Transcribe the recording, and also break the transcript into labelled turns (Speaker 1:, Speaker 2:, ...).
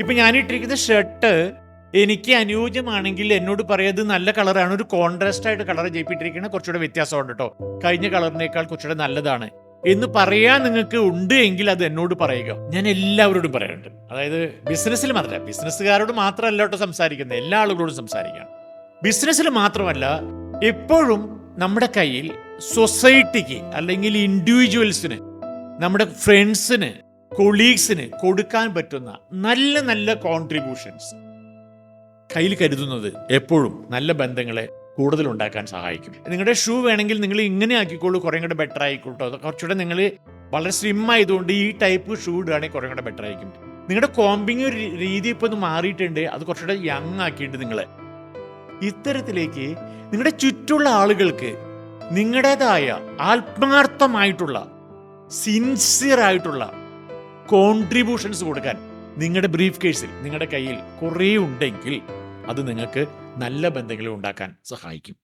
Speaker 1: ഇപ്പൊ ഞാനിട്ടിരിക്കുന്ന ഷർട്ട് എനിക്ക് അനുയോജ്യമാണെങ്കിൽ എന്നോട് പറയത് നല്ല കളറാണ്, ഒരു കോൺട്രാസ്റ്റ് ആയിട്ട് കളർ ചെയ്യിപ്പിട്ടിരിക്കുന്നത് കുറച്ചുകൂടെ വ്യത്യാസമുണ്ട് കേട്ടോ, കഴിഞ്ഞ കളറിനേക്കാൾ കുറച്ചുകൂടെ നല്ലതാണ് എന്ന് പറയാൻ നിങ്ങൾക്ക് ഉണ്ട് എങ്കിൽ അത് എന്നോട് പറയുക. ഞാൻ എല്ലാവരോടും പറയാറുണ്ട്. അതായത് ബിസിനസ്സിൽ മാത്രമല്ല, ബിസിനസ്സുകാരോട് മാത്രമല്ല കേട്ടോ സംസാരിക്കുന്നത്, എല്ലാ ആളുകളോടും സംസാരിക്കണം. ബിസിനസ്സിൽ മാത്രമല്ല, എപ്പോഴും നമ്മുടെ കയ്യിൽ സൊസൈറ്റിക്ക് അല്ലെങ്കിൽ ഇൻഡിവിജ്വൽസിന്, നമ്മുടെ ഫ്രണ്ട്സിന്, കൊളീഗ്സിന് കൊടുക്കാൻ പറ്റുന്ന നല്ല നല്ല കോൺട്രിബ്യൂഷൻസ് കയ്യിൽ കരുതുന്നത് എപ്പോഴും നല്ല ബന്ധങ്ങളെ കൂടുതൽ ഉണ്ടാക്കാൻ സഹായിക്കും. നിങ്ങളുടെ ഷൂ വേണമെങ്കിൽ നിങ്ങൾ ഇങ്ങനെ ആക്കിക്കോളൂ, കുറേ കൂടെ ബെറ്റർ ആയിക്കോട്ടോ. കുറച്ചുകൂടെ നിങ്ങൾ വളരെ സ്ലിം ആയതുകൊണ്ട് ഈ ടൈപ്പ് ഷൂ ഇടുകയാണെങ്കിൽ കുറേ കൂടെ ബെറ്റർ ആയിരിക്കും. നിങ്ങളുടെ കോമ്പിങ് രീതി ഇപ്പോൾ ഒന്ന് മാറിയിട്ടുണ്ട്, അത് കുറച്ചുകൂടെ യങ് ആക്കിയിട്ട് നിങ്ങൾ ഇത്തരത്തിലേക്ക് നിങ്ങളുടെ ചുറ്റുള്ള ആളുകൾക്ക് നിങ്ങളുടേതായ ആത്മാർത്ഥമായിട്ടുള്ള സിൻസിയർ ആയിട്ടുള്ള കോൺട്രിബ്യൂഷൻസ് കൊടുക്കാൻ നിങ്ങളുടെ ബ്രീഫ് കേസിൽ നിങ്ങളുടെ കയ്യിൽ കുറേ ഉണ്ടെങ്കിൽ അത് നിങ്ങൾക്ക് നല്ല ബന്ധങ്ങൾ ഉണ്ടാക്കാൻ സഹായിക്കും.